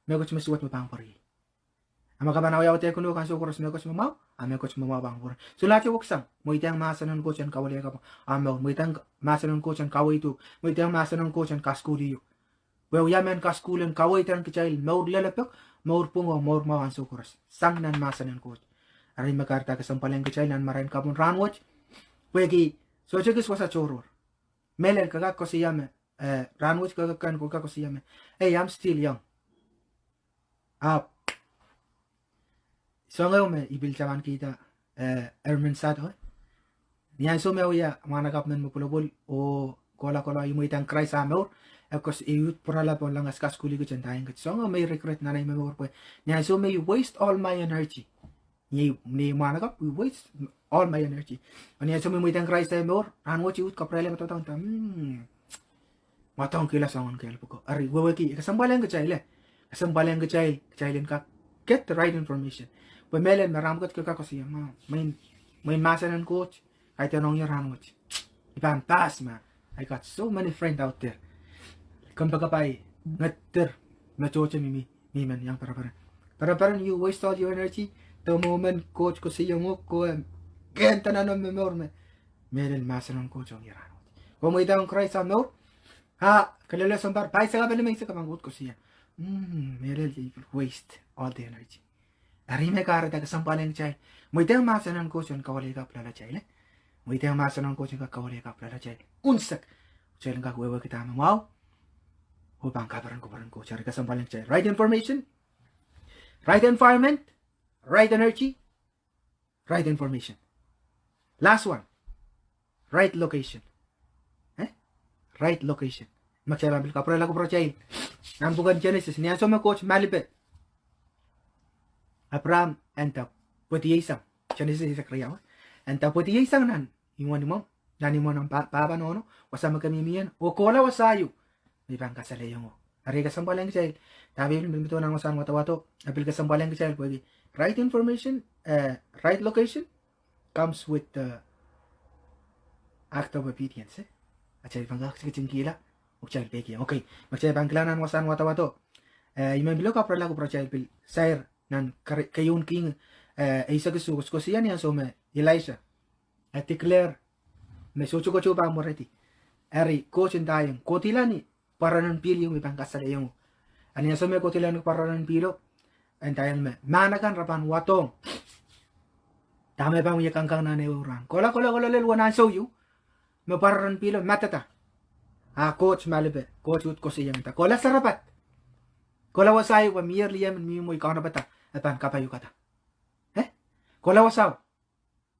Meko chmasuat mapang pari. Ama ka bana yaw te kuno kan so koros me ko mau ame ko mau bang bor sula che woksang mo itang masanon ko chen kawali ka ame mo itang masanon ko chen kawai tu mo itang masanon ko chen kaskuli yu we yamen kaskulen kawai tan kichail maur lelepek maur pungo maur mau an so koros sang nan masanon ko ari makarta ka sampaleng kichail nan marain kapun ranwach wegi so che kis wasa choror melen ka ko si yame ranwach ka kan ko si yame hey I'm still young up so ngayon me ibil chaman kita ermen sato niyan so me uya mana kapmen mo pulobol o kola imo itang cry sa amor ekos iut porala pon lang askas kuli ko chantayin ko so ngayon may regret na may mo po niyan so me you waste all my energy ni mana kap you waste all my energy niyan so me mo itang cry sa amor anwo chiut kaprele mato tang matong kila songon kel ko ari wawaki kasambalan ko chailin ka get the right information Pemelen meramgot ke kako siya main masanan coach kahit anong yaran coach ipan tas ma I got so many friends out there kumbaga pay ngatter na chocha miman yang para you waste all your energy the moment coach ko siya mo ko kenta na no memorme melen masanan coach ang yaran ko mo itang cry sa no ha kalala sambar pay sa kabel may sa kamangut ko siya melen waste all the energy Arime kara daga sampaling chay. Muitang masanan ko chon kawali ka plala chay le. Muitang masanan ko chon kawali ka plala chay. Unsak. Chay lang ka wewa kita mau. Upang kabaran ko cari ka sampaling chay. Right information, right environment, right energy, right information. Last one. Right location. Right location. Magchay babil ka plala ko pro chay. Nambukan Genesis niya so coach malipet. Abraham enta poti isang Genesis isa kriya enta poti isang nan iwan mo nani mo ng papa no wasama kami miyan o kola wasayo may bangka sa leyon mo ari ka sambalang chay tabi bimito nang wasan wato apil ka sambalang chay pwede right information right location comes with the act of obedience at chay bangka kila o chay peki okay magchay bangklanan wasan wato imang bilo ka prala ko pro chay pil sir nan kayon king isa gusto ko siya niya so me Elisha at declare me so chuko chupa mo reti ari ko tayong kotilani para nan pilyo may pangkasal yung ani so me kotilani para nan pilo antayan me manakan rapan watong tama pa mo yakang na ne urang kola lel wana so you me para nan pilo matata coach malibe coach ut ko siya ta kola sarapat kola wasay wa merely yaman mi mo ikaw na bata Atan kapayo kata. Kola wasaw.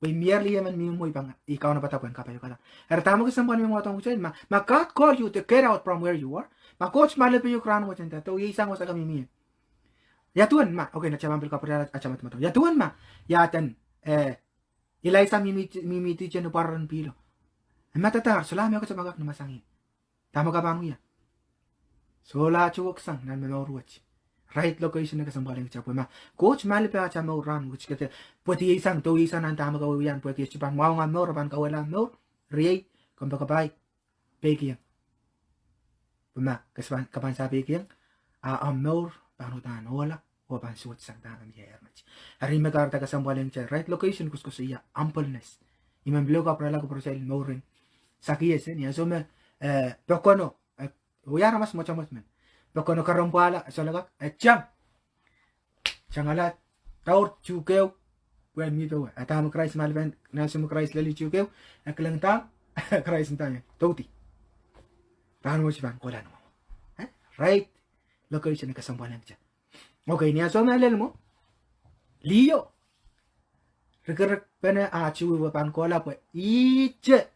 Way merely yaman mi mo ibang ikaw na batapuan kapayo kata. Tamo ka sampan mi mo atong kuchain ma God call you to get out from where you are. Ma coach malipi yung krano mo chanta. To isang wasa kami mi. Yatuan ma. Okay na chamambil ka pala achamat mo to. Yatuan ma. Yatan ilay sa mimiti dyan no pararan pilo. Matatar sulami ako sa magak na masangin. Tamo ka ba mo yan? Sola chuwak sang nan manoruwach. Right location na kasambaling chapo ma coach mali pa cha mo ran which kete pwede isang to isang nan tama ka wiyan pwede chipan mau nga mo rapan ka wala mo riay kung baka bay peki yang puma kasban kapan sabi kiyang amor panutan wala o pan suot sang tangan ya mach ari magarta kasambaling cha right location kus siya ampleness imam bilo ka prala ko prosel mo rin sakiyes niya so me pokono uyara mas mochamos men Pokono karompala solagak chang changalat taur chukeu wen mito atam Christ malven nasum Christ lali chukeu aklang ta Christ ntanya toti tan mo sipan kola no right location ka sambalan cha okay niya so malel mo liyo reker pena chu pan kola po iche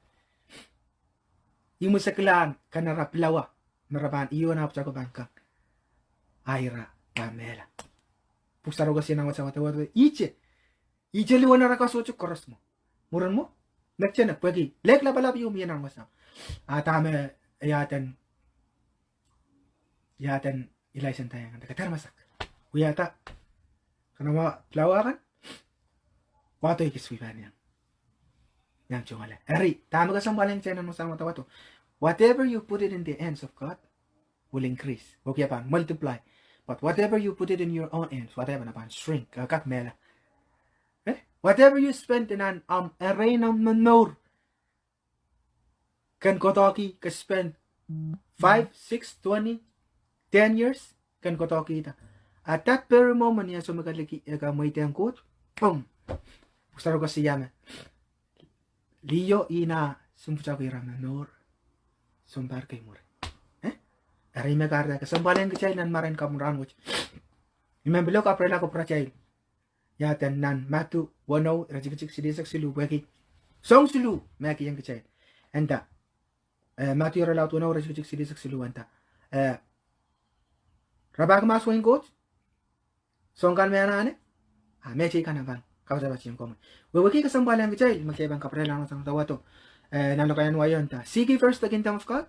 imusaklan kanara plawa marapan iyon na ako bangkang aira pamela pusaro kasi nang wasa wata iche liwan na raka socho koros mo muran mo nakcha na pwede lek la pala yung miyan ang wasa atame yatan ilaisan tayo ng katar masak uyata kanama plawakan wato ikiswiban yang chungala ari tama ka sambalang chena no sa mata whatever you put it in the hands of God will increase. Okay pa, multiply. But whatever you put it in your own hands, whatever na pan shrink, kak mela. Whatever you spend in an arena manor, can kotoki ka spend 5, 6, 20, 10 years, kan kotoki ita. At that very moment, niya sumakaliki, ka may tiyang coach, boom! Ustaro ko siya me. Liyo ina, sumpucha ko iram manor, sumbar kay mure. Aray me karda ka, sambalan ka chay nan marin kamuran wach. Imembelo ka prela ko prachay. Yatan nan matu wano rajik sidisak silu weki song silu maki yang kecil anda matu yara laut wano rajik sidisak silu anta rabak mas wing coach song kan mena ane mechi kan bang kau sahabat yang komen weki kesambal yang kecil makai bang kaprela nang sang tawato nalo kayan wayon ta seek first the kingdom of God,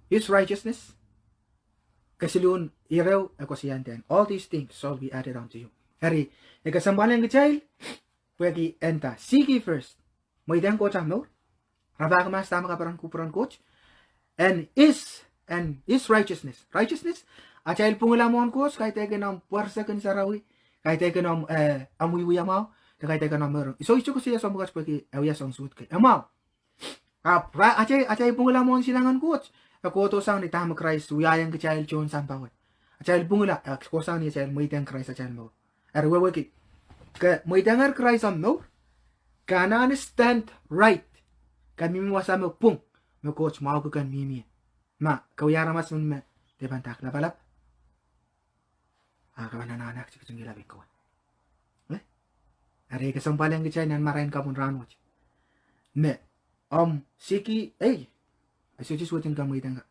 His righteousness, kasilun irew ekosiyanten, all these things shall be added unto you. Hari, ikasambalan kecil, pwede enta, seek ye first. Mo idang coach ang no? Rabak mas tama ka parang kupuran coach. And is righteousness. Righteousness, achail pungula mo ang coach, kahit ay ganang puwersa kan sarawi, kahit ay ganang amuy-uya mo, kahit ay ganang meron. So, ito ko siya sa mga pwede awya sa suit kay. Amaw, achail pungula mo ang silangan coach. Ako to sang ni tama Christ, uyayang kecil chon sampawat. Achail pungula, ako sang ni achail mo idang Christ achail mo. Arwawaki ka mo idangar Christ am no kana stand right kan mimi wasama pung mo coach mau kan mimi ma kau yara mas mun me de bantak la balap kawan anak cik cingila biko are ka sampalan ke nan marain kapun ranwach me siki suci suatin ka mo idang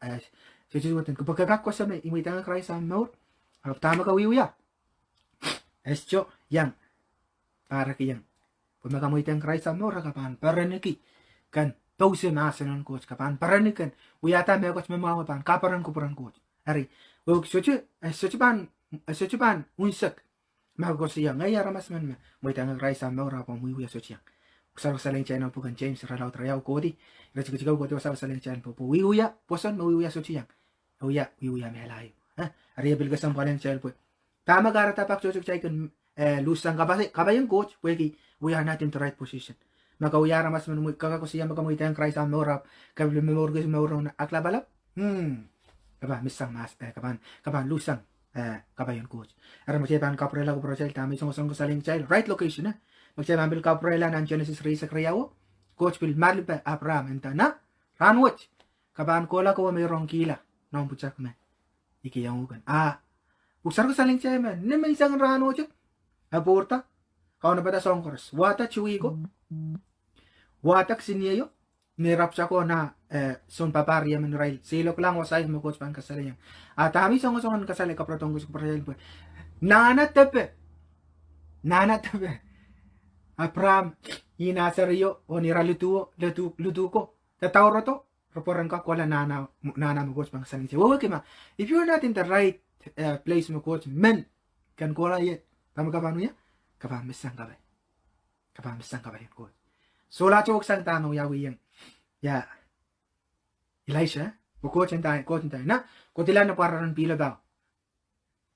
suci suatin ka pagkakak ko sa me mo idangar Christ am no tama ka wiuya Escho yang para kiyang pumakamoy tang Christ am nora kapan paraniki kan tause masanon coach kapan paranikan uyata me coach memawa pan kaparan kupuran coach ari wog sochu ban unsak mago siya ngaya ramas man me moy tang Christ am nora pa muy uya sochu usar saling channel pukan James ralaw trayaw kodi rachikaw kodi usar saling channel po uya poson mo uya sochu yang uya me layo ari bilgasam paling channel po tama gara tapak cocok chay kan lusang kabayang coach pwede we are not in the right position maka uyara mas manumuy kaka ko siya makamuy tayang Christ am norap kabli memorgas mawro na aklabalap kaba misang mas kaban lusang kabayang coach aram macam kaprela ko project tama isang saling child right location na macam ambil kaprela nan Genesis Risa Kriyawo coach bil marlipa Abraham entana ranwach kaban kola ko mayroong kila nong pucak me ikiyang ugan usar ko saling chay man ne may isang rano chat aborta kau na bata songkors wata chui ko watak siniyo nirap sa ko na son paparya man rail silok lang wasay mo coach pan kasali yang atami songon kasali ka protong ko prayel po nana tepe Apram inasariyo o niralutuo lutu ko tatawro to proporang ka kola nana mo coach pan kasali siya kima if you're not in the right place mo coach men kan kola yet tama ka paano ya kapamisang kabay coach so la chok sang tano yawi yang ya Elisha bu coach entay na kotila na pararan pila daw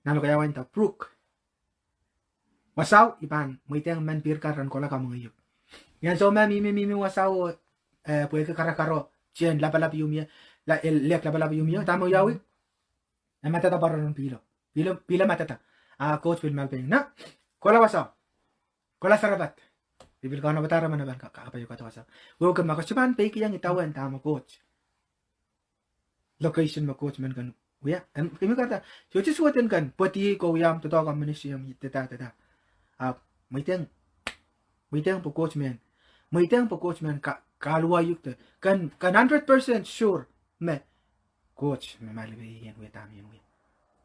nalo kaya wanta brook wasaw ipan muiteng men pirkaran kola ka mga yuk yan so mimi wasaw puwede ka karakaro chen lapalap yumya lek lapalap yumya tamo yawi na matata pararan pila matata coach will malpeng na kola wasaw kola sarabat bibil ka na batara man ban kakapayo ka wasaw wo ka makasipan pe kiyang itawan tama coach location mo coach man kan uya kimi kata so suwaten kan pati ko yam to ka manisiyam tata Maiteng po coach man kalwa yukta kan 100% sure me coach me malibi yan we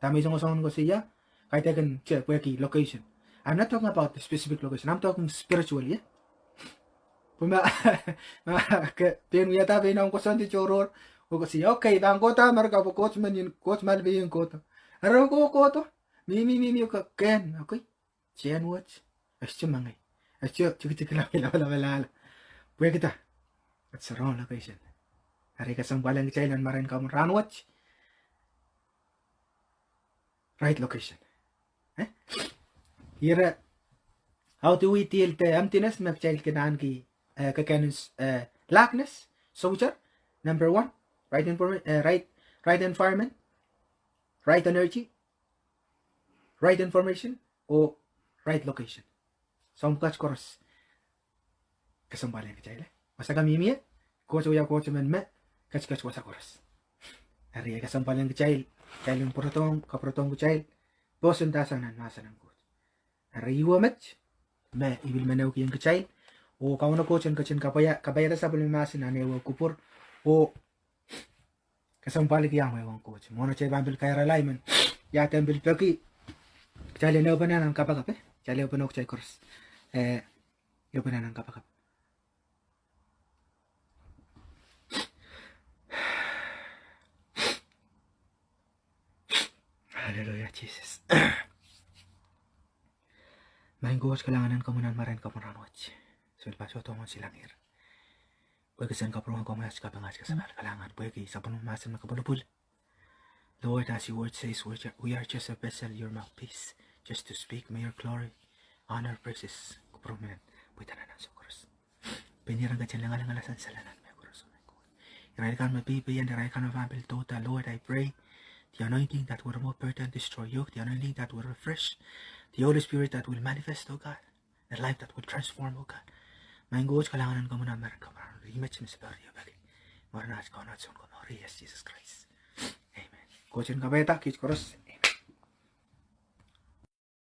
tami song ko siya kahit kan check weki location. I'm not talking about the specific location, I'm talking spiritually. Puma pin yata pinong ko santi choror ko siya okay bang kota marka po coach malibi yung kota aro ko koto mimi ko ken okay chen watch asya mangay asya chik la puwe kita at sa wrong location hari kasang balang chailan marin ka ran watch right location. Here, how do we deal the emptiness? Mabjail kinaan ki kakanus lackness, soldier. Number 1, right environment, right energy, right information, or right location. So much course. Kasambalan kecil. Masa kami miye, coach men me, kach wasa course. Hari kasambalan kecil, kailan kaprotong kecil, bosun tasanan masanan coach. Hari iwa match, me ibil menaw kiyang kecil, o kauna coach kachin kapaya sa bulong masin anewa kupur, o kasambalan kiyang may wang coach. Mono chay bambil kaya ralaiman, yata ambil pagi, kecil na upanan ang kapakape, kecil upanok chay course. Upanan ang kapakape. Hallelujah, Jesus. Main goos kailangan kamunan marin kamunan watch. So paso to mon silang ir. Pwede san kaprong ko mas kapangas ka sa kailangan pwede sa punong masan makabulubul. Lord, as your word says, we are just a vessel, your mouthpiece, just to speak. May your glory, honor, praises. Kupromen, pwede na ng sukuros. Pinirang ka dyan lang alasan sa lanan. May kuros. Iraikan mabibiyan, iraikan mabambil tota. Lord, I pray the anointing that will remove burden, destroy yoke, the anointing that will refresh, the Holy Spirit that will manifest, oh God, the life that will transform, oh God. Main goos kailangan ko muna meron ka marang rematch na sa baryo bagi. Maranaas ka na at sun ko, yes, Jesus Christ. Amen. Coach and kabeta, kids koros.